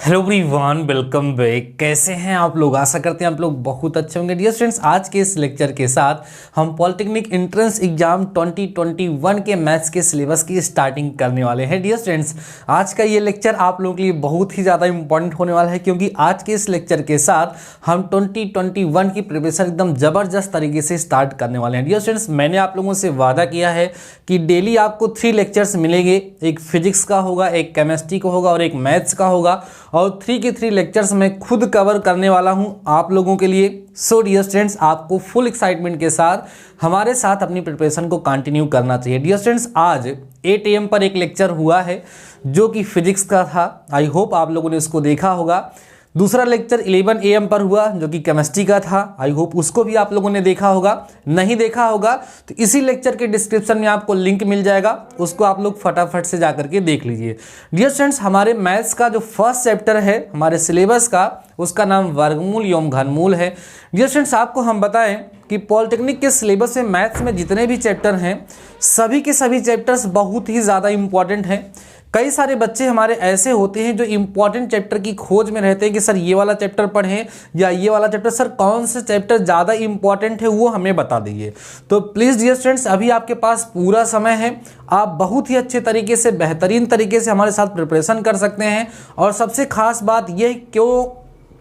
Hello everyone, welcome back. कैसे हैं आप लोग? आशा करते हैं आप लोग बहुत अच्छे होंगे। डियर स्टूडेंट्स, आज के इस लेक्चर के साथ हम पॉलिटेक्निक एंट्रेंस एग्जाम 2021 के मैथ्स के सिलेबस की स्टार्टिंग करने वाले हैं। डियर स्टूडेंट्स, आज का ये लेक्चर आप लोगों के लिए बहुत ही ज़्यादा इंपॉर्टेंट होने वाला है, क्योंकि आज के इस लेक्चर के साथ हम 2021 की प्रिपरेशन एकदम ज़बरदस्त तरीके से स्टार्ट करने वाले हैं। डियर स्टूडेंट्स, मैंने आप लोगों से वादा किया है कि डेली आपको 3 लेक्चर्स मिलेंगे। एक फिजिक्स का होगा, एक केमिस्ट्री का होगा और एक मैथ्स का होगा, और 3 के 3 लेक्चर्स मैं खुद कवर करने वाला हूं आप लोगों के लिए। सो डियर स्टूडेंट्स, आपको फुल एक्साइटमेंट के साथ हमारे साथ अपनी प्रिपरेशन को कंटिन्यू करना चाहिए। डियर स्टूडेंट्स, आज 8 AM पर एक लेक्चर हुआ है जो कि फिजिक्स का था। आई होप आप लोगों ने उसको देखा होगा। दूसरा लेक्चर 11 AM पर हुआ जो कि केमिस्ट्री का था। आई होप उसको भी आप लोगों ने देखा होगा। नहीं देखा होगा तो इसी लेक्चर के डिस्क्रिप्शन में आपको लिंक मिल जाएगा, उसको आप लोग फटाफट से जाकर के देख लीजिए। डियर स्टूडेंट्स, हमारे मैथ्स का जो फर्स्ट चैप्टर है हमारे सिलेबस का, उसका नाम वर्गमूल एवं घनमूल है। डियर स्टूडेंट्स, आपको हम बताएं कि पॉलिटेक्निक के सिलेबस में मैथ्स में जितने भी चैप्टर हैं सभी के सभी चैप्टर्स बहुत ही ज़्यादा इंपॉर्टेंट हैं। कई सारे बच्चे हमारे ऐसे होते हैं जो इंपॉर्टेंट चैप्टर की खोज में रहते हैं कि सर ये वाला चैप्टर पढ़ें या ये वाला चैप्टर, सर कौन सा चैप्टर ज़्यादा इंपॉर्टेंट है वो हमें बता दीजिए। तो प्लीज़ डियर स्टूडेंट्स, अभी आपके पास पूरा समय है, आप बहुत ही अच्छे तरीके से, बेहतरीन तरीके से हमारे साथ प्रिपरेशन कर सकते हैं। और सबसे खास बात यह क्यों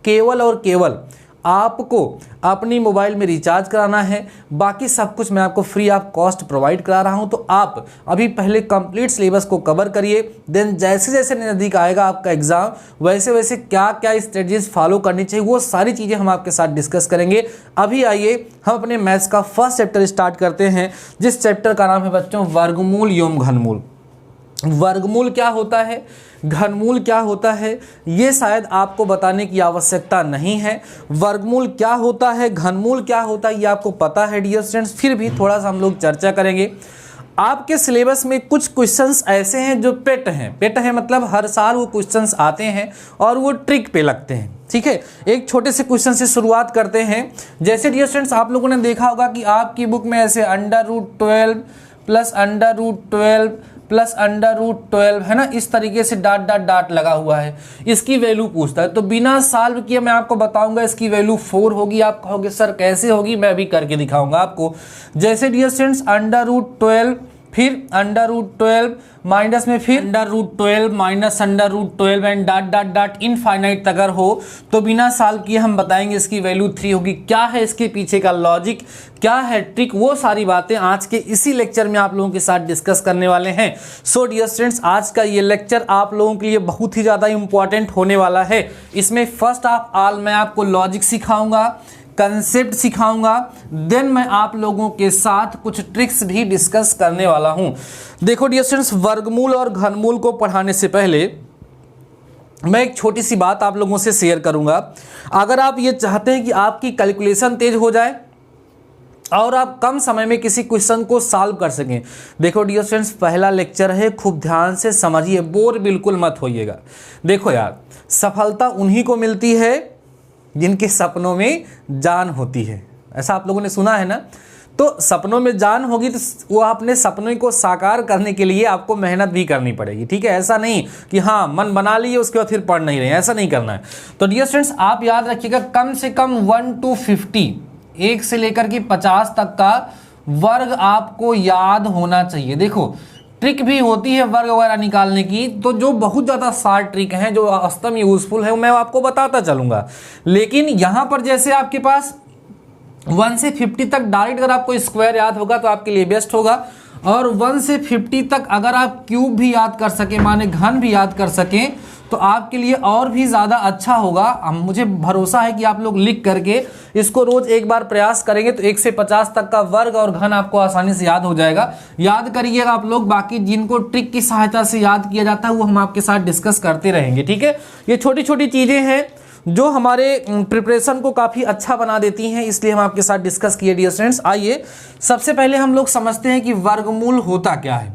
केवल और केवल आपको अपनी मोबाइल में रिचार्ज कराना है, बाकी सब कुछ मैं आपको फ्री ऑफ कॉस्ट प्रोवाइड करा रहा हूं। तो आप अभी पहले कंप्लीट सिलेबस को कवर करिए, देन जैसे जैसे नज़दीक आएगा आपका एग्जाम वैसे वैसे क्या क्या स्ट्रेटजीज फॉलो करनी चाहिए वो सारी चीज़ें हम आपके साथ डिस्कस करेंगे। अभी आइए हम अपने मैथ्स का फर्स्ट चैप्टर स्टार्ट करते हैं, जिस चैप्टर का नाम है बच्चों वर्गमूल एवं घनमूल। वर्गमूल क्या होता है, घनमूल क्या होता है, ये शायद आपको बताने की आवश्यकता नहीं है। वर्गमूल क्या होता है, घनमूल क्या होता है, ये आपको पता है डियर स्टूडेंट्स। फिर भी थोड़ा सा हम लोग चर्चा करेंगे। आपके सिलेबस में कुछ क्वेश्चंस ऐसे हैं जो पेट हैं। पेट है मतलब हर साल वो क्वेश्चंस आते हैं और वो ट्रिक पे लगते हैं। ठीक है, एक छोटे से क्वेश्चन से शुरुआत करते हैं। जैसे डियर स्टूडेंट्स, आप लोगों ने देखा होगा कि आपकी बुक में ऐसे √12 प्लस √12 प्लस √12 है ना, इस तरीके से डॉट डॉट डॉट लगा हुआ है। इसकी वैल्यू पूछता है, तो बिना सॉल्व किए मैं आपको बताऊंगा इसकी वैल्यू 4 होगी। आप कहोगे सर कैसे होगी, मैं अभी करके दिखाऊंगा आपको। जैसे डियर स्टूडेंट्स, √12 फिर √12 माइनस में फिर √12 minus √12 and dot dot dot infinite अगर हो तो बिना सॉल्व किए हम बताएंगे इसकी वैल्यू 3 होगी। क्या है इसके पीछे का लॉजिक, क्या है ट्रिक, वो सारी बातें आज के इसी लेक्चर में आप लोगों के साथ डिस्कस करने वाले हैं। सो डियर स्टूडेंट्स, आज का ये लेक्चर आप लोगों के लिए बहुत ही ज़्यादा इंपॉर्टेंट होने वाला है। इसमें फर्स्ट ऑफ ऑल मैं आपको लॉजिक सिखाऊंगा, कंसेप्ट सिखाऊंगा, देन मैं आप लोगों के साथ कुछ ट्रिक्स भी डिस्कस करने वाला हूं। देखो डियर स्टूडेंट्स, वर्गमूल और घनमूल को पढ़ाने से पहले मैं एक छोटी सी बात आप लोगों से शेयर करूंगा। अगर आप ये चाहते हैं कि आपकी कैलकुलेशन तेज हो जाए और आप कम समय में किसी क्वेश्चन को सॉल्व कर सकें, देखो डियर स्टूडेंट्स, पहला लेक्चर है, खूब ध्यान से समझिए, बोर बिल्कुल मत होइएगा। देखो यार, सफलता उन्हीं को मिलती है जिनके सपनों में जान होती है। ऐसा आप लोगों ने सुना है ना। तो सपनों में जान होगी तो वो अपने सपनों को साकार करने के लिए आपको मेहनत भी करनी पड़ेगी। ठीक है, ऐसा नहीं कि हाँ मन बना लिए उसके बाद फिर पढ़ नहीं रहे, ऐसा नहीं करना है। तो डियर स्टूडेंट्स, आप याद रखिएगा कम से कम 1 to 50, 1 से लेकर के 50 तक का वर्ग आपको याद होना चाहिए। देखो ट्रिक भी होती है वर्ग वगैरह निकालने की, तो जो बहुत ज़्यादा शार्ट ट्रिक हैं जो वास्तव में यूजफुल है वो मैं आपको बताता चलूँगा। लेकिन यहाँ पर जैसे आपके पास 1 से 50 तक डायरेक्ट अगर आपको स्क्वायर याद होगा तो आपके लिए बेस्ट होगा, और 1 से 50 तक अगर आप क्यूब भी याद कर सकें, माने घन भी याद कर सकें, तो आपके लिए और भी ज़्यादा अच्छा होगा। मुझे भरोसा है कि आप लोग लिख करके इसको रोज एक बार प्रयास करेंगे तो 1 से 50 तक का वर्ग और घन आपको आसानी से याद हो जाएगा। याद करिएगा आप लोग, बाकी जिनको ट्रिक की सहायता से याद किया जाता है वो हम आपके साथ डिस्कस करते रहेंगे। ठीक है, ये छोटी छोटी चीज़ें हैं जो हमारे प्रिपरेशन को काफ़ी अच्छा बना देती हैं, इसलिए हम आपके साथ डिस्कस किए। डियर स्टूडेंट्स, आइए सबसे पहले हम लोग समझते हैं कि वर्गमूल होता क्या है।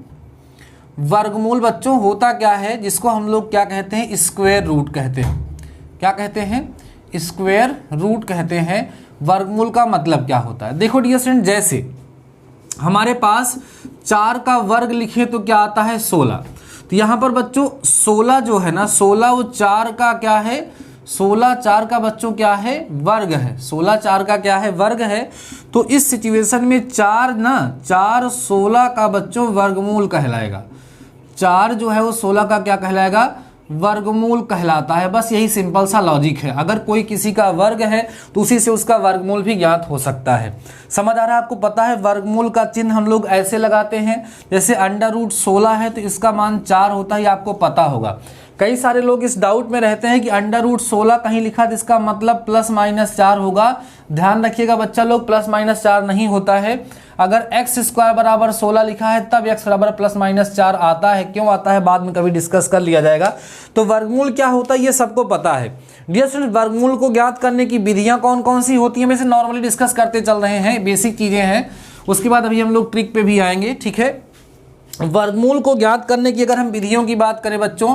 वर्गमूल बच्चों होता क्या है, जिसको हम लोग क्या कहते हैं, स्क्वायर रूट कहते हैं। क्या कहते हैं, स्क्वायर रूट कहते हैं। वर्गमूल का मतलब क्या होता है, देखो डियर स्टूडेंट, जैसे हमारे पास 4 का वर्ग लिखे तो क्या आता है 16, तो यहाँ पर बच्चों 16 जो है ना, 16 वो 4 का क्या है, 16 4 का बच्चों क्या है, वर्ग है। 16 4 का क्या है, वर्ग है। तो इस सिचुएशन में 4 ना, 4 16 का बच्चों वर्गमूल कहलाएगा। 4 जो है वो 16 का क्या कहलाएगा, वर्गमूल कहलाता है। बस यही सिंपल सा लॉजिक है। अगर कोई किसी का वर्ग है तो उसी से उसका वर्गमूल भी ज्ञात हो सकता है। समझ आ रहा है आपको? पता है वर्गमूल का चिन्ह हम लोग ऐसे लगाते हैं, जैसे √16 है तो इसका मान 4 होता है, आपको पता होगा। कई सारे लोग इस डाउट में रहते हैं कि √16 कहीं लिखा तो इसका मतलब +-4 होगा। ध्यान रखिएगा बच्चा लोग, +-4 नहीं होता है। अगर x² = 16 लिखा है तब x = +-4 आता है। क्यों आता है बाद में कभी डिस्कस कर लिया जाएगा। तो वर्गमूल क्या होता है ये सबको पता है। डियर स्टूडेंट, वर्गमूल को ज्ञात करने की विधियां कौन कौन सी होती हैं, वैसे नॉर्मली डिस्कस करते चल रहे हैं, बेसिक चीजें हैं। उसके बाद अभी हम लोग ट्रिक पे भी आएंगे, ठीक है। वर्गमूल को ज्ञात करने की अगर हम विधियों की बात करें बच्चों,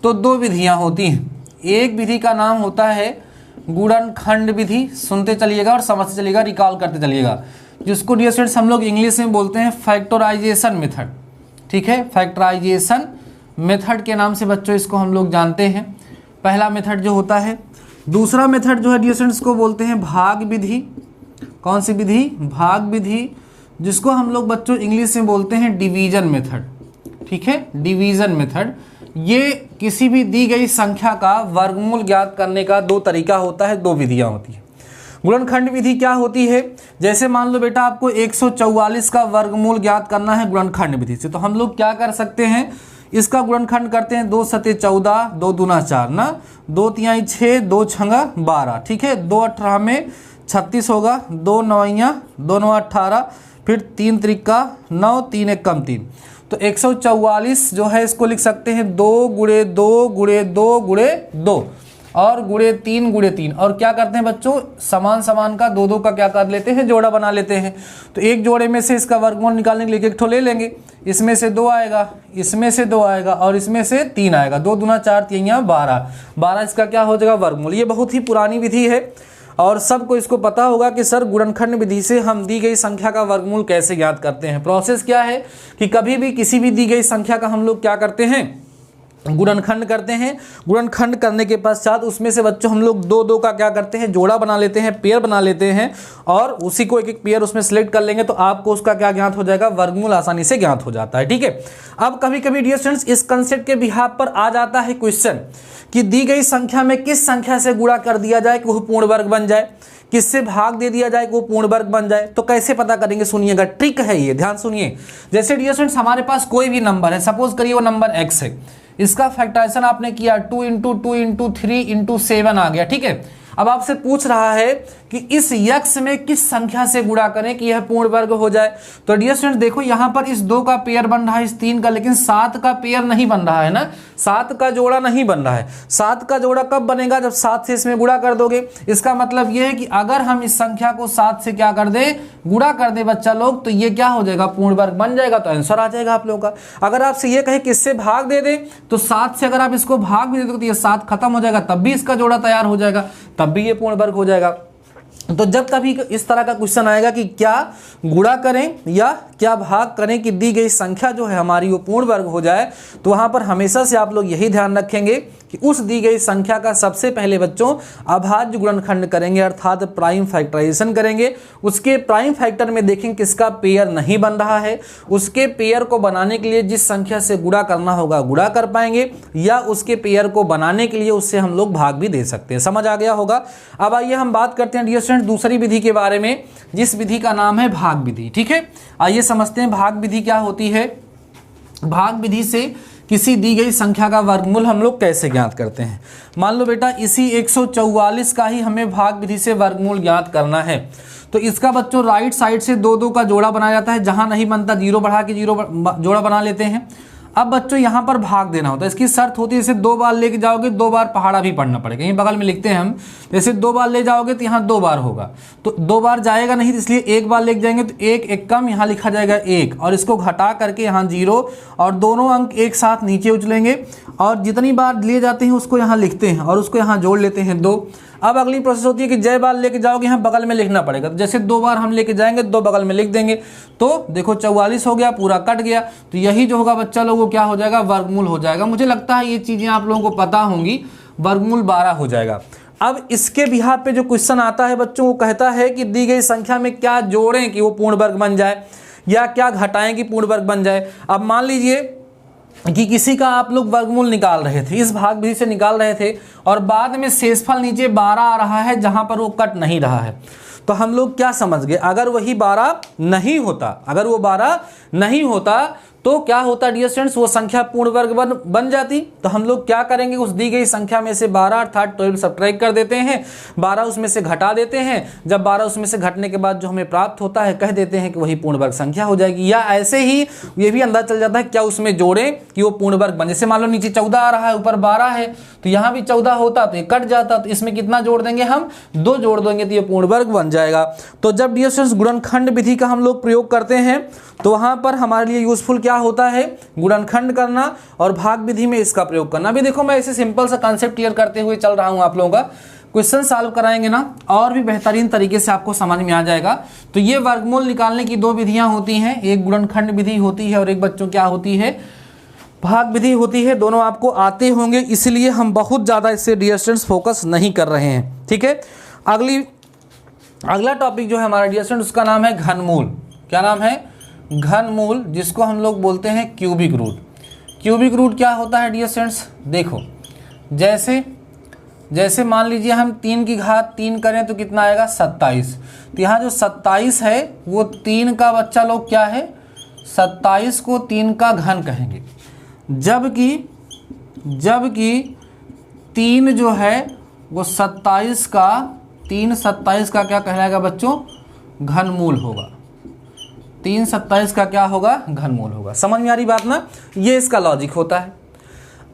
तो 2 विधियां होती हैं। एक विधि का नाम होता है गुणनखंड विधि। सुनते चलिएगा और समझते चलिएगा, रिकॉल करते चलिएगा, जिसको डियर स्टूडेंट्स हम लोग इंग्लिश में बोलते हैं फैक्टराइजेशन मेथड, ठीक है। फैक्टराइजेशन मेथड के नाम से बच्चों इसको हम लोग जानते हैं, पहला मेथड जो होता है। दूसरा मेथड जो है डियर स्टूडेंट्स को बोलते हैं भाग विधि। कौन सी विधि? भाग विधि, जिसको हम लोग बच्चों इंग्लिश में बोलते हैं डिवीजन मेथड, ठीक है। डिवीजन मेथड, ये किसी भी दी गई संख्या का वर्गमूल ज्ञात करने का 2 तरीका होता है, 2 विधियां होती है। गुणनखंड विधि क्या होती है? जैसे मान लो बेटा आपको 144 का वर्गमूल ज्ञात करना है गुणनखंड विधि से, तो हम लोग क्या कर सकते हैं, इसका गुणनखंड करते हैं 2 × 14, 2 दूना 4 ना, 2 तिहाई 6, 2 छंगा 12, ठीक है। 2 18 में 36 होगा, 2 9 2 9 18, फिर 3 त्रिका 9, 3 1 कम 3। तो 144 जो है इसको लिख सकते हैं 2 × 2 × 2 × 2 और ×3 × 3। और क्या करते हैं बच्चों, समान समान का 2 2 का क्या कर लेते हैं, जोड़ा बना लेते हैं। तो एक जोड़े में से इसका वर्गमूल निकालने के लिए एक ठो ले लेंगे, इसमें से 2 आएगा, इसमें से 2 आएगा और इसमें से 3 आएगा। 2 दूना 4 3 12, 12 इसका क्या हो जाएगा, वर्गमूल। ये बहुत ही पुरानी विधि है और सबको इसको पता होगा कि सर गुणनखंड विधि से हम दी गई संख्या का वर्गमूल कैसे ज्ञात करते हैं। प्रोसेस क्या है कि कभी भी किसी भी दी गई संख्या का हम लोग क्या करते हैं, गुणनखंड करते हैं। गुणनखंड करने के पश्चात उसमें से बच्चों हम लोग 2 2 का क्या करते हैं, जोड़ा बना लेते हैं, पेयर बना लेते हैं और उसी को एक एक पेयर उसमें सेलेक्ट कर लेंगे तो आपको उसका क्या ज्ञात हो जाएगा, वर्गमूल आसानी से ज्ञात हो जाता है, ठीक है। अब कभी कभी डियर स्टूडेंट्स इस कंसेप्ट के बिहाफ पर आ जाता है क्वेश्चन कि दी गई संख्या में किस संख्या से गुणा कर दिया जाए कि वो पूर्ण वर्ग बन जाए, किससे भाग दे दिया जाए कि वो पूर्ण वर्ग बन जाए। तो कैसे पता करेंगे, सुनिएगा, ट्रिक है ये, ध्यान सुनिए। जैसे डियर स्टूडेंट्स हमारे पास कोई भी नंबर है, सपोज करिए वो नंबर x है, इसका फैक्टराइजेशन आपने किया 2 × 2 × 3 × 7 आ गया, ठीक है। अब आपसे पूछ रहा है कि इस x में किस संख्या से गुणा करें कि यह पूर्ण वर्ग हो जाए। तो डियर स्टूडेंट देखो यहाँ पर इस 2 का पेयर बन रहा है, इस 3 का, लेकिन 7 का पेयर नहीं बन रहा है ना, 7 का जोड़ा नहीं बन रहा है। 7 का जोड़ा कब बनेगा, जब 7 से इसमें गुणा कर दोगे। इसका मतलब यह है कि अगर हम इस संख्या को 7 से क्या कर दे, गुणा कर दे बच्चा लोग, तो ये क्या हो जाएगा, पूर्ण वर्ग बन जाएगा। तो आंसर आ जाएगा आप लोगों का। अगर आपसे ये कहे कि इससे भाग दे दे, तो 7 से अगर आप इसको भाग भी दे दो तो ये 7 खत्म हो जाएगा, तब भी इसका जोड़ा तैयार हो जाएगा, तब भी ये पूर्ण वर्ग हो जाएगा। तो जब कभी इस तरह का क्वेश्चन आएगा कि क्या गुणा करें या क्या भाग करें कि दी गई संख्या जो है हमारी वो पूर्ण वर्ग हो जाए, तो वहां पर हमेशा से आप लोग यही ध्यान रखेंगे कि उस दी गई संख्या का सबसे पहले बच्चों अभाज्य गुणनखंड करेंगे, अर्थात प्राइम फैक्टराइजेशन करेंगे। उसके प्राइम फैक्टर में देखेंगे किसका पेयर नहीं बन रहा है, उसके पेयर को बनाने के लिए जिस संख्या से गुणा करना होगा गुणा कर पाएंगे, या उसके पेयर को बनाने के लिए उससे हम लोग भाग भी दे सकते हैं। समझ आ गया होगा। अब आइए हम बात करते हैं डियर स्टूडेंट दूसरी विधि के बारे में, जिस विधि का नाम है भाग विधि, ठीक है। आइए समझते हैं भाग विधि क्या होती है। भाग विधि से किसी दी गई संख्या का वर्गमूल हम लोग कैसे ज्ञात करते हैं। मान लो बेटा इसी 144 का ही हमें भाग विधि से वर्गमूल ज्ञात करना है, तो इसका बच्चों राइट साइड से 2 2 का जोड़ा बनाया जाता है, जहां नहीं बनता 0 बढ़ा के 0 जोड़ा बना लेते हैं। अब बच्चों यहाँ पर भाग देना होता है, इसकी शर्त होती है जैसे 2 बार लेके जाओगे 2 बार पहाड़ा भी पढ़ना पड़ेगा, यहीं बगल में लिखते हैं हम, जैसे 2 बार ले जाओगे तो यहाँ 2 बार होगा, तो 2 बार जाएगा नहीं, इसलिए 1 बार लेके जाएंगे तो 1 1 कम, यहाँ लिखा जाएगा 1 और इसको घटा करके यहाँ 0 और दोनों अंक एक साथ नीचे उछलेंगे और जितनी बार लिए जाते हैं उसको यहाँ लिखते हैं और उसको यहाँ जोड़ लेते हैं 2। अब अगली प्रोसेस होती है कि जय बार लेके जाओगे यहाँ बगल में लिखना पड़ेगा। तो जैसे 2 बार हम लेके जाएंगे 2 बगल में लिख देंगे, तो देखो 44 हो गया, पूरा कट गया। तो यही जो होगा बच्चा लोगों को क्या हो जाएगा, वर्गमूल हो जाएगा। मुझे लगता है ये चीज़ें आप लोगों को पता होंगी, वर्गमूल 12 हो जाएगा। अब इसके बिहार पे जो क्वेश्चन आता है बच्चों, वो कहता है कि दी गई संख्या में क्या जोड़ें कि वो पूर्ण वर्ग बन जाए, या क्या घटाएं कि पूर्ण वर्ग बन जाए। अब मान लीजिए कि किसी का आप लोग वर्गमूल निकाल रहे थे, इस भाग विधि से निकाल रहे थे, और बाद में शेषफल नीचे 12 आ रहा है जहां पर वो कट नहीं रहा है। तो हम लोग क्या समझ गए, अगर वही 12 नहीं होता, अगर वो 12 नहीं होता तो क्या होता डियर स्टूडेंट्स, वो संख्या पूर्ण वर्ग बन जाती। तो हम लोग क्या करेंगे, उस दी गई संख्या में से 12 अर्थात 12 सब्ट्रैक्ट कर देते हैं, 12 उसमें से घटा देते हैं। जब 12 उसमें से घटने के बाद जो हमें प्राप्त होता है कह देते हैं कि वही पूर्ण वर्ग संख्या हो जाएगी। या ऐसे ही ये भी अंदाजा चल जाता है क्या उसमें जोड़ें कि वो पूर्ण वर्ग बन। जैसे मान लो नीचे 14 आ रहा है, ऊपर 12 है, तो यहाँ भी 14 होता तो ये कट जाता, तो इसमें कितना जोड़ देंगे हम, 2 जोड़ देंगे, तो ये पूर्ण वर्ग बन जाएगा। तो जब डियर स्टूडेंट्स गुणनखंड विधि का हम लोग प्रयोग करते हैं तो वहाँ पर हमारे लिए यूजफुल क्या होता है, गुणनखंड करना और भाग विधि में इसका प्रयोग करना। अभी देखो मैं ऐसे सिंपल सा कॉन्सेप्ट क्लियर करते हुए चल रहा हूँ, आप लोगों का क्वेश्चन सॉल्व कराएंगे ना और भी बेहतरीन तरीके से आपको समझ में आ जाएगा। तो ये वर्गमूल निकालने की 2 विधियां होती हैं, एक गुणनखंड विधि होती है और एक बच्चों क्या होती है, भाग विधि होती है। दोनों आपको आते होंगे, इसलिए हम बहुत ज़्यादा इससे डियर स्टूडेंट्स फोकस नहीं कर रहे हैं, ठीक है। अगला टॉपिक जो है हमारा डियर स्टूडेंट्स, उसका नाम है घनमूल। क्या नाम है, घनमूल, जिसको हम लोग बोलते हैं क्यूबिक रूट। क्यूबिक रूट क्या होता है डियर स्टूडेंट्स, देखो जैसे मान लीजिए हम 3 की घात 3 करें तो कितना आएगा, 27। तो यहाँ जो 27 है वो 3 का बच्चा लोग क्या है, 27 को 3 का घन कहेंगे, जबकि 3 जो है वो 27 का क्या कहलाएगा बच्चों, घनमूल होगा। 3 27 का क्या होगा, घनमूल होगा। समझ में आ रही बात ना, ये इसका लॉजिक होता है।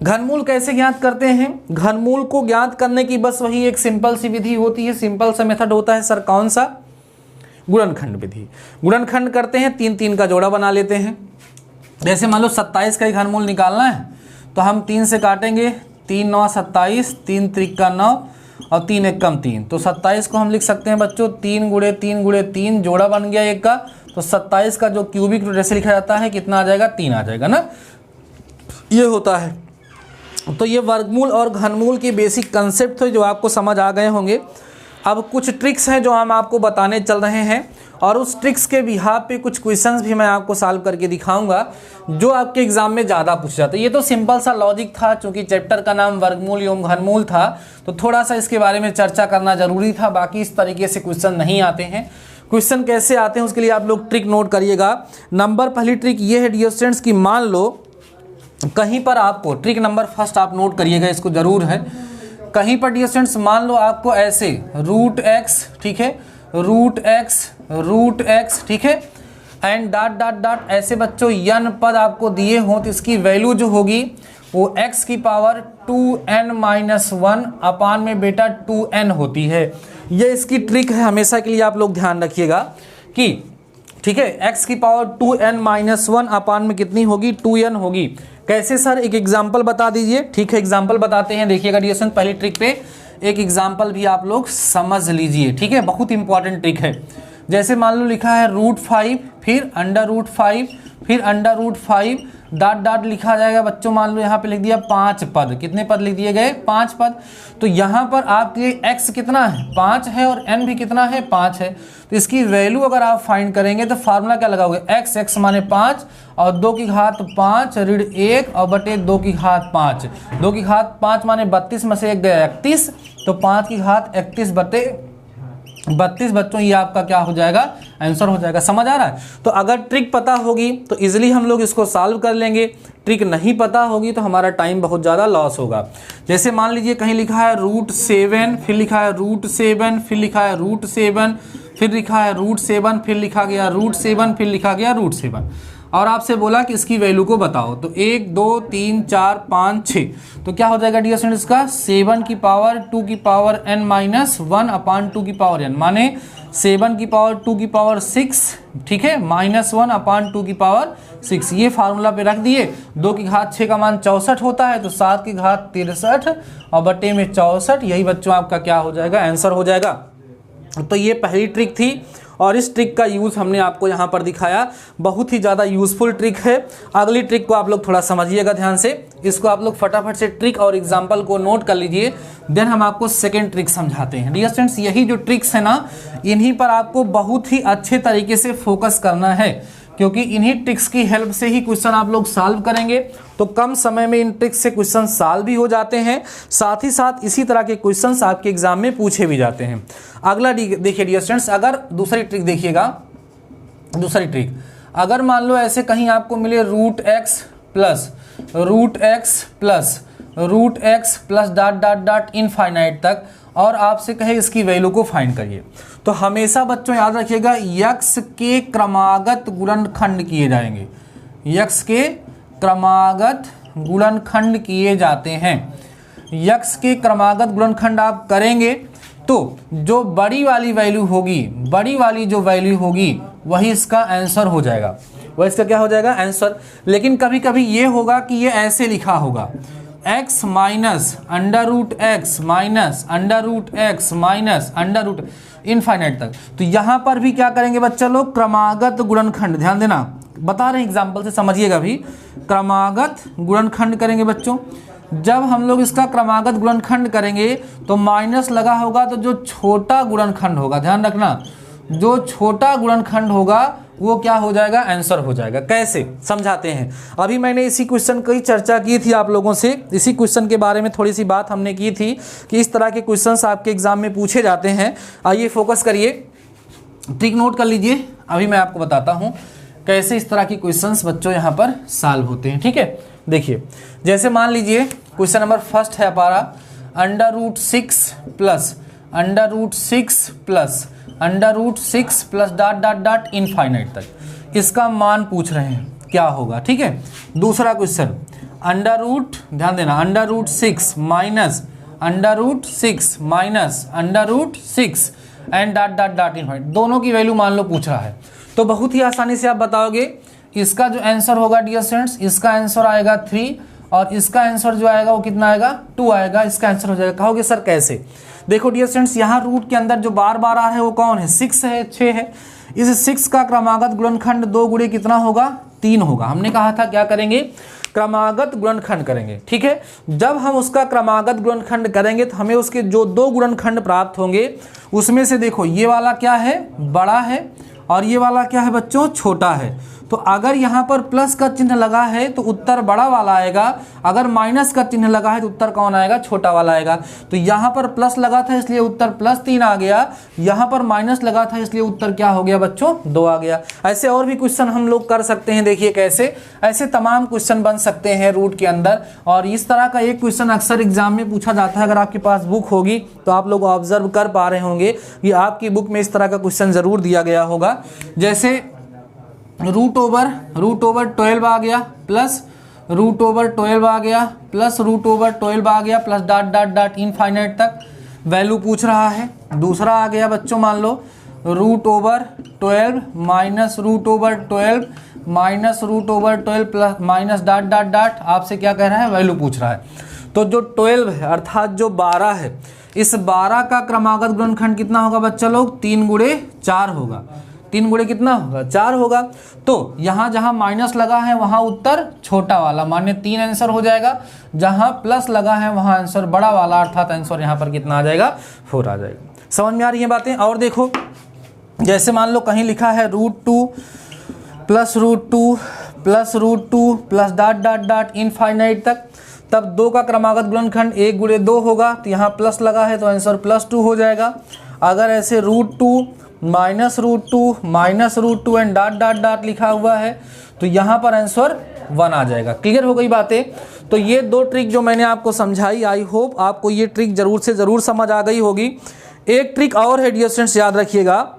घनमूल कैसे ज्ञात करते हैं, घनमूल को ज्ञात करने की बस वही एक सिंपल सी विधि होती है, सिंपल सा मेथड होता है सर, कौन सा, गुणनखंड विधि। गुणनखंड करते हैं, 3 का जोड़ा बना लेते हैं। जैसे मान लो 27 का ही घनमूल निकालना है तो हम 3 से काटेंगे, 3 9 27, 3 त्रिक 9 और 3 1 3। तो 27 को हम लिख सकते हैं बच्चों 3 गुणे 3 गुणे 3, जोड़ा बन गया 1 का। तो 27 का जो क्यूबिक रूट ऐसे लिखा जाता है कितना आ जाएगा, 3 आ जाएगा ना, ये होता है। तो ये वर्गमूल और घनमूल के बेसिक कंसेप्ट थे जो आपको समझ आ गए होंगे। अब कुछ ट्रिक्स हैं जो हम आपको बताने चल रहे हैं, और उस ट्रिक्स के बिहाफ पे कुछ क्वेश्चंस भी मैं आपको सॉल्व करके दिखाऊंगा जो आपके एग्जाम में ज़्यादा पूछ जाते हैं। ये तो सिंपल सा लॉजिक था, क्योंकि चैप्टर का नाम वर्गमूल एवं घनमूल था तो थोड़ा सा इसके बारे में चर्चा करना जरूरी था। बाकी इस तरीके से क्वेश्चन नहीं आते हैं। क्वेश्चन कैसे आते हैं उसके लिए आप लोग ट्रिक नोट करिएगा। पहली ट्रिक ये है डियर स्टूडेंट्स की, मान लो कहीं पर आपको, ट्रिक नंबर फर्स्ट आप नोट करिएगा, इसको जरूर है। कहीं पर डियर स्टूडेंट्स मान लो आपको ऐसे √x, ठीक है, √x, ठीक है, एंड डॉट ऐसे बच्चों n पद आपको दिए हों तो इसकी वैल्यू जो होगी वो x की पावर 2n-1 अपान में बेटा 2n होती है। ये इसकी ट्रिक है, हमेशा के लिए आप लोग ध्यान रखिएगा कि ठीक है, x की पावर 2n-1 अपान में कितनी होगी, 2n होगी। कैसे सर, एक एग्जाम्पल बता दीजिए। ठीक है, एग्जाम्पल बताते हैं, देखिएगा डियर स्टूडेंट, पहली ट्रिक पे एक एग्जाम्पल भी आप लोग समझ लीजिए, ठीक है, बहुत इंपॉर्टेंट ट्रिक है। जैसे मान लो लिखा है √5, फिर √5, फिर √5, डॉट लिखा जाएगा बच्चों, मान लो यहाँ पे लिख दिया 5 पद। कितने पद लिख दिए गए, 5 पद। तो यहाँ पर आपके x कितना है, 5 है, और n भी कितना है, 5 है। तो इसकी वैल्यू अगर आप फाइंड करेंगे तो फार्मूला क्या लगाओगे, x माने 5 और 2 की घात 5 ऋण 1 और बटे 2 की घात 5। 2 की घात 5 माने 32 में से 1 गया 31, तो 5 की घात 31 बटे 32 बच्चों, ये आपका क्या हो जाएगा, आंसर हो जाएगा। समझ आ रहा है। तो अगर ट्रिक पता होगी तो इजीली हम लोग इसको सॉल्व कर लेंगे। ट्रिक नहीं पता होगी तो हमारा टाइम बहुत ज़्यादा लॉस होगा। जैसे मान लीजिए कहीं लिखा है √7, फिर लिखा है √7, फिर लिखा है √7, फिर लिखा है √7, फिर लिखा गया √7, फिर लिखा गया √7, और आपसे बोला कि इसकी वैल्यू को बताओ। तो 1 2 3 4 5 6, तो क्या हो जाएगा डियर स्टूडेंट्स, इसका 7 की पावर 2 की पावर n-1 अपान 2 की पावर n, माने 7 की पावर 2 की पावर 6, ठीक है, -1/2 की पावर 6, ये फार्मूला पे रख दिए। 2 की घात 6 का मान 64 होता है, तो 7 की घात 63 और बटे में 64, यही बच्चों आपका क्या हो जाएगा, आंसर हो जाएगा। तो ये पहली ट्रिक थी और इस ट्रिक का यूज़ हमने आपको यहाँ पर दिखाया, बहुत ही ज़्यादा यूज़फुल ट्रिक है। अगली ट्रिक को आप लोग थोड़ा समझिएगा ध्यान से, इसको आप लोग फटाफट से ट्रिक और एग्जाम्पल को नोट कर लीजिए, देन हम आपको सेकेंड ट्रिक समझाते हैं। डियर स्टूडेंट्स, यही जो ट्रिक्स है ना, इन्हीं पर आपको बहुत ही अच्छे तरीके से फोकस करना है, क्योंकि इन्हीं ट्रिक्स की हेल्प से ही क्वेश्चन आप लोग सॉल्व करेंगे। तो कम समय में इन ट्रिक्स से क्वेश्चन सॉल्व भी हो जाते हैं, साथ ही साथ इसी तरह के क्वेश्चंस आपके एग्जाम में पूछे भी जाते हैं। अगला देखिए डियर स्टूडेंट्स, अगर दूसरी ट्रिक देखिएगा, दूसरी ट्रिक अगर मान लो ऐसे कहीं आपको मिले √x प्लस डॉट इनफाइनाइट तक, और आपसे कहे इसकी वैल्यू को फाइंड करिए, तो हमेशा बच्चों याद रखिएगा x के क्रमागत गुणनखंड किए जाएंगे, x के क्रमागत गुणनखंड किए जाते हैं। x के क्रमागत गुणनखंड आप करेंगे तो जो बड़ी वाली वैल्यू होगी, बड़ी वाली जो वैल्यू होगी वही इसका आंसर हो जाएगा, वह इसका क्या हो जाएगा, आंसर। लेकिन कभी कभी ये होगा कि ये ऐसे लिखा होगा x minus under root infinite तक, तो यहाँ पर भी क्या करेंगे बच्चा लोग, क्रमागत गुणनखंड, ध्यान देना, बता रहे हैं एग्जाम्पल से समझिएगा भी, क्रमागत गुणनखंड करेंगे बच्चों। जब हम लोग इसका क्रमागत गुणनखंड करेंगे तो माइनस लगा होगा, तो जो छोटा गुणनखंड होगा, ध्यान रखना, जो छोटा गुणनखंड होगा वो क्या हो जाएगा, आंसर हो जाएगा। कैसे समझाते हैं, अभी मैंने इसी क्वेश्चन की चर्चा की थी आप लोगों से, इसी क्वेश्चन के बारे में थोड़ी सी बात हमने की थी कि इस तरह के क्वेश्चंस आपके एग्जाम में पूछे जाते हैं। आइए फोकस करिए, ट्रिक नोट कर लीजिए, अभी मैं आपको बताता हूँ कैसे इस तरह के क्वेश्चंस बच्चों यहाँ पर सॉल्व होते हैं, ठीक है। देखिए, जैसे मान लीजिए क्वेश्चन नंबर फर्स्ट है हमारा √6 प्लस डॉट इनफाइनाइट तक, इसका मान पूछ रहे हैं क्या होगा, ठीक है। दूसरा क्वेश्चन ध्यान देना, √6 एंड डॉट इनफाइनाइट, दोनों की वैल्यू मान लो पूछ रहा है, तो बहुत ही आसानी से आप बताओगे इसका जो आंसर होगा डियर स्टूडेंट्स, इसका आंसर आएगा 3 और इसका आंसर जो आएगा वो कितना आएगा, 2 आएगा, इसका आंसर हो जाएगा। कहोगे सर कैसे, देखो डियर स्टूडेंट्स, यहाँ रूट के अंदर जो बार बार आ रहा है वो कौन है, 6 है, 6 है। इस 6 का क्रमागत गुणनखंड 2 गुणे कितना होगा, 3 होगा। हमने कहा था क्या करेंगे, क्रमागत गुणनखंड करेंगे, ठीक है। जब हम उसका क्रमागत गुणनखंड करेंगे तो हमें उसके जो 2 गुणनखंड प्राप्त होंगे उसमें से देखो ये वाला क्या है, बड़ा है, और ये वाला क्या है बच्चों, छोटा है। तो अगर यहाँ पर प्लस का चिन्ह लगा है तो उत्तर बड़ा वाला आएगा, अगर माइनस का चिन्ह लगा है तो उत्तर कौन आएगा, छोटा वाला आएगा। तो यहाँ पर प्लस लगा था इसलिए उत्तर +3 आ गया, यहाँ पर माइनस लगा था इसलिए उत्तर क्या हो गया बच्चों, 2 आ गया। ऐसे और भी क्वेश्चन हम लोग कर सकते हैं, देखिए कैसे, ऐसे तमाम क्वेश्चन बन सकते हैं रूट के अंदर। और इस तरह का एक क्वेश्चन अक्सर एग्जाम में पूछा जाता है, अगर आपके पास बुक होगी तो आप लोग ऑब्जर्व कर पा रहे होंगे कि आपकी बुक में इस तरह का क्वेश्चन जरूर दिया गया होगा। जैसे √12 आ गया प्लस √12 आ गया प्लस √12 आ गया प्लस डॉट इनफाइनाइट तक वैल्यू पूछ रहा है। दूसरा आ गया बच्चों, मान लो √12 माइनस √12 प्लस माइनस डॉट आपसे क्या कह रहा है, वैल्यू पूछ रहा है। तो जो 12 है अर्थात जो 12 है, इस 12 का क्रमागत गुणनखंड कितना होगा बच्चा लोग, 3 गुणे 4 होगा। 3 गुणे कितना होगा, 4 होगा। तो यहाँ जहाँ माइनस लगा है वहाँ उत्तर छोटा वाला, माने 3 आंसर हो जाएगा। जहाँ प्लस लगा है वहाँ आंसर बड़ा वाला, अर्थात आंसर यहाँ पर कितना आ जाएगा, 4 आ जाएगा। समझ में आ रही है बातें। और देखो, जैसे मान लो कहीं लिखा है √2 प्लस डॉट इनफाइनाइट तक, तब 2 का क्रमागत गुणनखंड 1 गुणे 2 होगा, तो यहाँ प्लस लगा है तो आंसर +2 हो जाएगा। अगर ऐसे √2 माइनस √2 एंड डॉट लिखा हुआ है तो यहाँ पर आंसर 1 आ जाएगा। क्लियर हो गई बातें। तो ये 2 ट्रिक जो मैंने आपको समझाई, आई होप आपको ये ट्रिक जरूर से ज़रूर समझ आ गई होगी। एक ट्रिक और है डियर स्टूडेंट्स, याद रखिएगा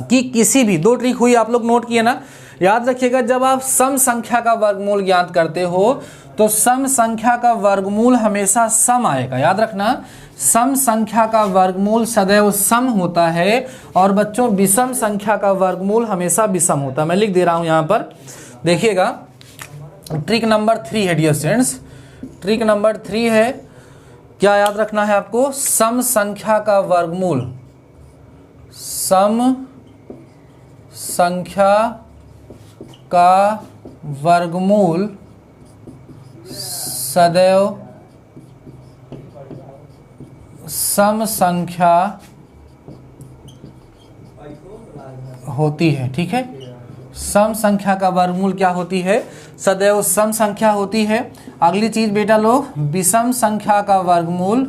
कि किसी भी 2 ट्रिक हुई, आप लोग नोट किए ना, याद रखिएगा जब आप सम संख्या का वर्गमूल ज्ञात करते हो तो सम संख्या का वर्गमूल हमेशा सम आएगा, याद रखना, सम संख्या का वर्गमूल सदैव सम होता है और बच्चों विषम संख्या का वर्गमूल हमेशा विषम होता है। मैं लिख दे रहा हूं यहां पर, देखिएगा। ट्रिक नंबर 3 है डियर स्टूडेंट्स, ट्रिक नंबर 3 है, क्या याद रखना है आपको, सम संख्या का वर्गमूल, सम संख्या का वर्गमूल सदैव सम संख्या होती है, ठीक है। सम संख्या का वर्गमूल क्या होती है, सदैव सम संख्या होती है। अगली चीज बेटा लोग, विषम संख्या का वर्गमूल,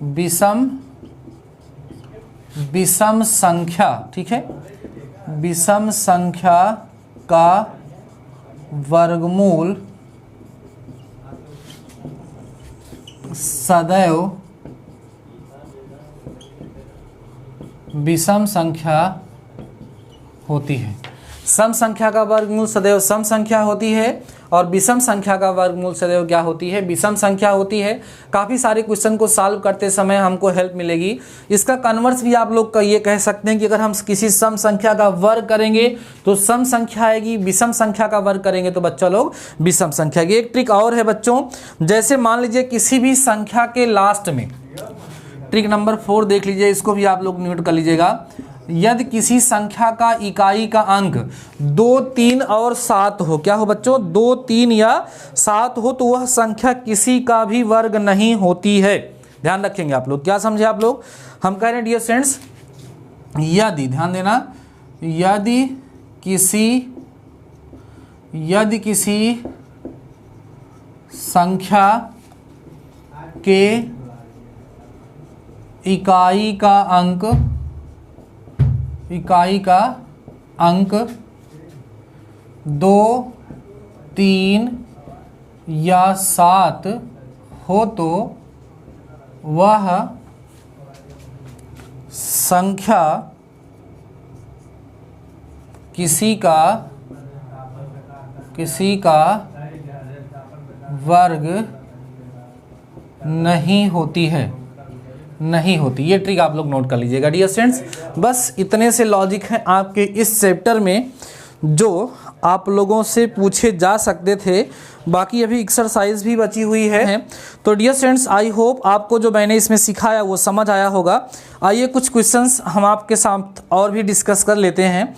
विषम संख्या, ठीक है, विषम संख्या का वर्गमूल सदैव विषम संख्या होती है। सम संख्या का वर्गमूल सदैव सम संख्या होती है और विषम संख्या का वर्गमूल सदैव क्या होती है, विषम संख्या होती है। काफ़ी सारे क्वेश्चन को सॉल्व करते समय हमको हेल्प मिलेगी। इसका कन्वर्स भी आप लोग का ये कह सकते हैं कि अगर हम किसी सम संख्या का वर्ग करेंगे तो सम संख्या आएगी, विषम संख्या का वर्ग करेंगे तो बच्चा लोग विषम संख्या की। एक ट्रिक और है बच्चों, जैसे मान लीजिए किसी भी संख्या के लास्ट में, ट्रिक नंबर 4 देख लीजिए, इसको भी आप लोग नोट कर लीजिएगा। यदि किसी संख्या का इकाई का अंक 2, 3 और 7 हो, क्या हो बच्चों, 2, 3 या 7 हो, तो वह संख्या किसी का भी वर्ग नहीं होती है। ध्यान रखेंगे आप लोग, क्या समझे आप लोग। हम कह रहे हैं डियर स्टूडेंट्स, यदि, ध्यान देना, यदि किसी संख्या के इकाई का अंक 2, 3 या 7 हो तो वह संख्या किसी का वर्ग नहीं होती है, नहीं होती। ये ट्रिक आप लोग नोट कर लीजिएगा डियर स्टूडेंट्स। बस इतने से लॉजिक हैं आपके इस चैप्टर में जो आप लोगों से पूछे जा सकते थे। बाकी अभी एक्सरसाइज भी बची हुई है। तो डियर स्टूडेंट्स, आई होप आपको जो मैंने इसमें सिखाया वो समझ आया होगा। आइए कुछ क्वेश्चंस हम आपके साथ और भी डिस्कस कर लेते हैं,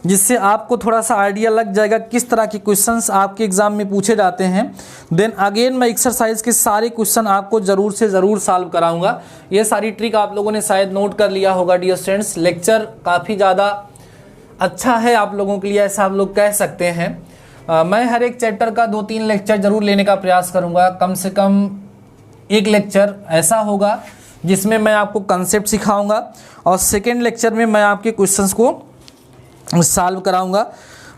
जिससे आपको थोड़ा सा आइडिया लग जाएगा किस तरह के क्वेश्चंस आपके एग्जाम में पूछे जाते हैं। देन अगेन मैं एक्सरसाइज के सारे क्वेश्चन आपको ज़रूर से ज़रूर सॉल्व कराऊंगा। ये सारी ट्रिक आप लोगों ने शायद नोट कर लिया होगा डियर स्टूडेंट्स। लेक्चर काफ़ी ज़्यादा अच्छा है आप लोगों के लिए, ऐसा आप लोग कह सकते हैं। मैं हर एक चैप्टर का 2-3 लेक्चर ज़रूर लेने का प्रयास करूँगा। कम से कम एक लेक्चर ऐसा होगा जिसमें मैं आपको कंसेप्ट सिखाऊँगा और सेकेंड लेक्चर में मैं आपके क्वेश्चंस को सॉल्व कराऊंगा।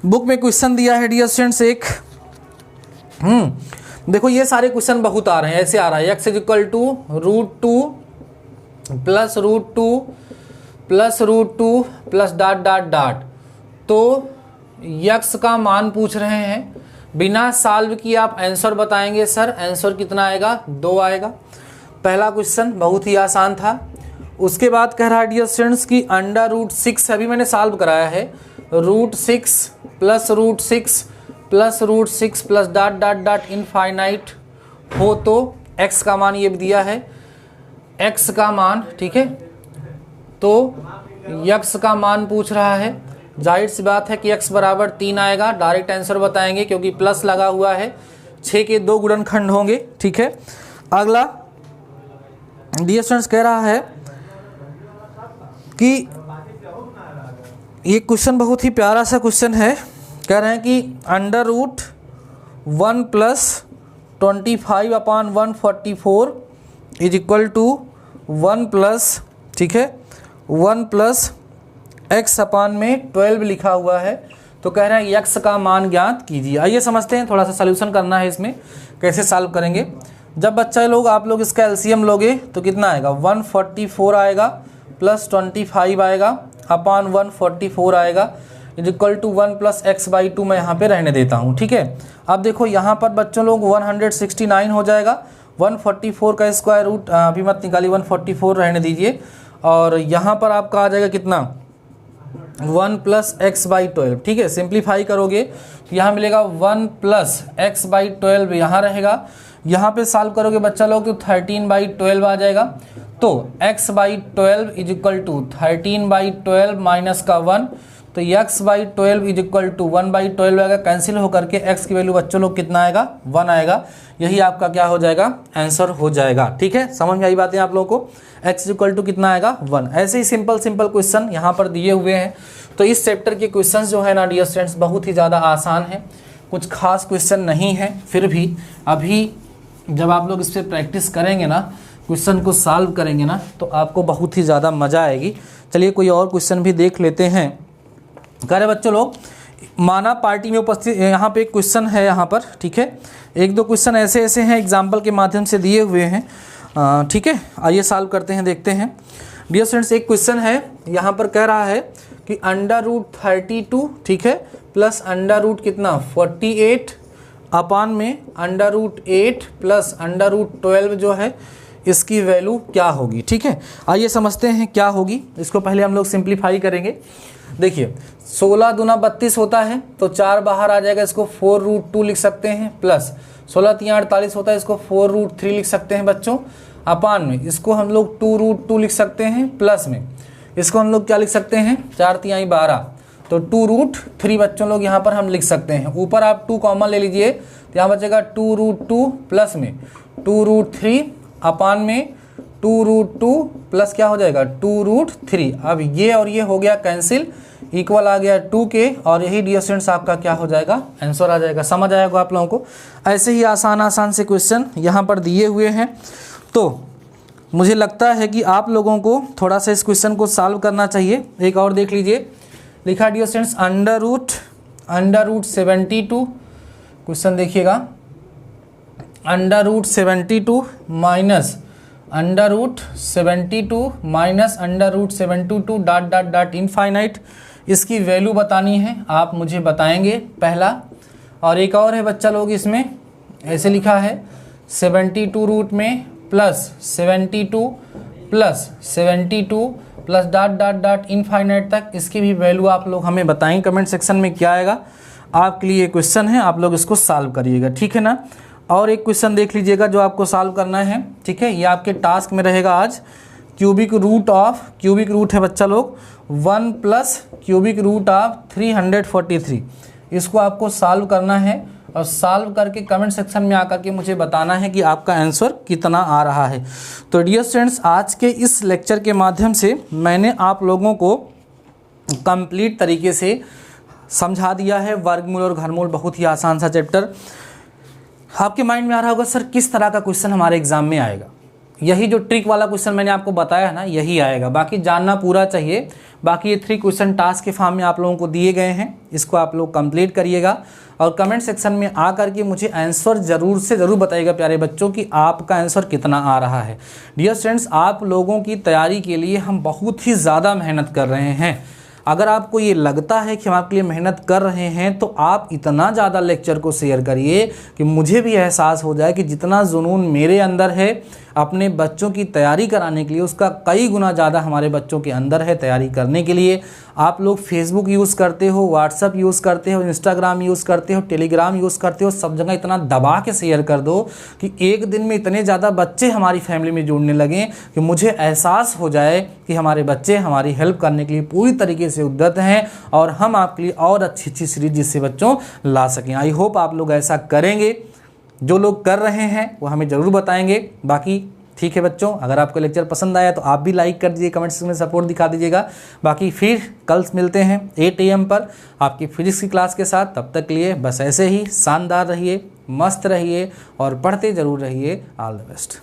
बुक में क्वेश्चन दिया है डियर स्टूडेंट्स एक, देखो ये सारे क्वेश्चन बहुत आ रहे हैं। ऐसे आ रहा है x = √2 + √2 + √2 + ... तो x का मान पूछ रहे हैं, बिना सॉल्व किए आप आंसर बताएंगे। सर आंसर कितना आएगा, 2 आएगा। पहला क्वेश्चन बहुत ही आसान था। उसके बाद कह रहा है डियर स्टूडेंट्स की √6, अभी मैंने सॉल्व कराया है, √6 + √6 + √6 + ... इनफाइनाइट हो तो x का मान ये दिया है, x का मान, ठीक है। तो x का मान पूछ रहा है, जाहिर सी बात है कि x = 3 आएगा। डायरेक्ट आंसर बताएंगे क्योंकि प्लस लगा हुआ है, 6 के 2 गुणनखंड होंगे, ठीक है। अगला डियर स्टूडेंट्स कह रहा है कि ये क्वेश्चन बहुत ही प्यारा सा क्वेश्चन है। कह रहे हैं कि √1 + 25/144 = 1+, ठीक है, 1+ x/12 लिखा हुआ है। तो कह रहे हैं x का मान ज्ञात कीजिए। आइए समझते हैं, थोड़ा सा सॉल्यूशन करना है इसमें, कैसे सॉल्व करेंगे। जब बच्चा लोग आप लोग इसका एलसीएम लोगे तो कितना आएगा, 144 आएगा + 25 आएगा / 144 आएगा। Is equal to 1 plus X by 2 मैं यहाँ पे रहने देता हूँ। ठीक है, अब देखो यहाँ पर बच्चों लोग 169 हो जाएगा, 144 का स्क्वायर रूट अभी मत निकालिए, 144 रहने दीजिए, और यहाँ पर आपका आ जाएगा कितना 1 प्लस एक्स बाई 12। ठीक है, सिंप्लीफाई करोगे तो यहाँ मिलेगा 1 प्लस एक्स बाई 12 यहाँ रहेगा, यहाँ पे सॉल्व करोगे बच्चा लोग तो 13 बाई 12 आ जाएगा। तो x by 12 is equal to 13 by 12 minus का 1, तो x by 12 is equal to 1 by 12 आएगा, कैंसिल होकर के x की वैल्यू बच्चों लोग कितना आएगा 1 आएगा। यही आपका क्या हो जाएगा आंसर हो जाएगा। ठीक है, समझ में आई बातें आप लोगों को, x इज इक्वल टू कितना आएगा 1। ऐसे ही सिंपल सिंपल क्वेश्चन यहाँ पर दिए हुए हैं। तो इस चैप्टर के क्वेश्चन जो है ना डियर स्टूडेंट्स बहुत ही ज़्यादा आसान है, कुछ खास क्वेश्चन नहीं है, फिर भी अभी जब आप लोग इस पर प्रैक्टिस करेंगे ना, क्वेश्चन को सॉल्व करेंगे ना, तो आपको बहुत ही ज़्यादा मज़ा आएगी। चलिए कोई और क्वेश्चन भी देख लेते हैं। कह रहे बच्चों लोग माना पार्टी में उपस्थित, यहाँ पे एक क्वेश्चन है यहाँ पर। ठीक है, एक दो क्वेश्चन ऐसे ऐसे हैं एग्जाम्पल के माध्यम से दिए हुए हैं। ठीक है, आइए सॉल्व करते हैं, देखते हैं। डियर स्टूडेंट्स एक क्वेश्चन है यहाँ पर, कह रहा है कि अंडर रूट 32, ठीक है, प्लस अंडर रूट कितना 48 अपान में under root 8 plus under root 12 जो है इसकी वैल्यू क्या होगी। ठीक है, आइए समझते हैं क्या होगी। इसको पहले हम लोग सिंप्लीफाई करेंगे। देखिए 16 दूना 32 होता है, तो 4 बाहर आ जाएगा, इसको 4 रूट 2 लिख सकते हैं, प्लस 16 3 48 होता है, इसको 4 रूट 3 लिख सकते हैं बच्चों, अपान में इसको हम लोग 2 रूट 2 लिख सकते हैं, प्लस में इसको हम लोग क्या लिख सकते हैं 4 3 12, तो 2 रूट 3 बच्चों लोग यहाँ पर हम लिख सकते हैं। ऊपर आप 2 कॉमन ले लीजिए, तो यहाँ बचेगा 2 रूट 2 प्लस में 2 रूट 3 अपान में 2 रूट 2 प्लस क्या हो जाएगा 2 रूट 3। अब ये और ये हो गया कैंसिल, इक्वल आ गया 2 के, और यही डियर स्टूडेंट्स आपका क्या हो जाएगा आंसर आ जाएगा। समझ आएगा आप लोगों को। ऐसे ही आसान आसान से क्वेश्चन यहाँ पर दिए हुए हैं। तो मुझे लगता है कि आप लोगों को थोड़ा सा इस क्वेश्चन को सॉल्व करना चाहिए। एक और देख लीजिए, लिखा dear students under root 72, question देखिएगा, under root 72 minus under root 72 minus under root 72 dot dot dot infinite, इसकी वैल्यू बतानी है, आप मुझे बताएंगे पहला। और एक और है बच्चा लोग, इसमें ऐसे लिखा है 72 रूट में plus 72 plus dot dot dot infinite तक, इसकी भी वैल्यू आप लोग हमें बताएं कमेंट सेक्शन में क्या आएगा। आपके लिए क्वेश्चन है, आप लोग इसको सॉल्व करिएगा, ठीक है ना। और एक क्वेश्चन देख लीजिएगा जो आपको सॉल्व करना है, ठीक है, ये आपके टास्क में रहेगा आज। क्यूबिक रूट है बच्चा लोग 1 प्लस क्यूबिक रूट ऑफ 343, इसको आपको सॉल्व करना है, और सॉल्व करके कमेंट सेक्शन में आकर के मुझे बताना है कि आपका आंसर कितना आ रहा है। तो डियर स्टूडेंट्स आज के इस लेक्चर के माध्यम से मैंने आप लोगों को कंप्लीट तरीके से समझा दिया है वर्गमूल और घनमूल, बहुत ही आसान सा चैप्टर। आपके माइंड में आ रहा होगा सर किस तरह का क्वेश्चन हमारे एग्जाम में आएगा, यही जो ट्रिक वाला क्वेश्चन मैंने आपको बताया ना यही आएगा, बाकी जानना पूरा चाहिए। बाकी ये 3 क्वेश्चन टास्क के फॉर्म में आप लोगों को दिए गए हैं, इसको आप लोग कंप्लीट करिएगा और कमेंट सेक्शन में आ करके मुझे आंसर ज़रूर से ज़रूर बताइएगा प्यारे बच्चों कि आपका आंसर कितना आ रहा है। डियर स्टूडेंट्स आप लोगों की तैयारी के लिए हम बहुत ही ज़्यादा मेहनत कर रहे हैं। अगर आपको ये लगता है कि हम आपके लिए मेहनत कर रहे हैं तो आप इतना ज़्यादा लेक्चर को शेयर करिए कि मुझे भी एहसास हो जाए कि जितना जुनून मेरे अंदर है अपने बच्चों की तैयारी कराने के लिए, उसका कई गुना ज़्यादा हमारे बच्चों के अंदर है तैयारी करने के लिए। आप लोग फेसबुक यूज़ करते हो, व्हाट्सअप यूज़ करते हो, इंस्टाग्राम यूज़ करते हो, टेलीग्राम यूज़ करते हो, सब जगह इतना दबा के शेयर कर दो कि एक दिन में इतने ज़्यादा बच्चे हमारी फैमिली में जुड़ने लगें कि मुझे एहसास हो जाए कि हमारे बच्चे हमारी हेल्प करने के लिए पूरी तरीके से उद्यत हैं और हम आपके लिए और अच्छी सीरीज जिससे बच्चों ला सकें। आई होप आप लोग ऐसा करेंगे। जो लोग कर रहे हैं वो हमें ज़रूर बताएंगे। बाकी ठीक है बच्चों, अगर आपको लेक्चर पसंद आया तो आप भी लाइक कर दीजिए, कमेंट सेक्शन में सपोर्ट दिखा दीजिएगा। बाकी फिर कल मिलते हैं 8 AM पर आपकी फिजिक्स की क्लास के साथ। तब तक के लिए बस ऐसे ही शानदार रहिए, मस्त रहिए और पढ़ते ज़रूर रहिए। All the best.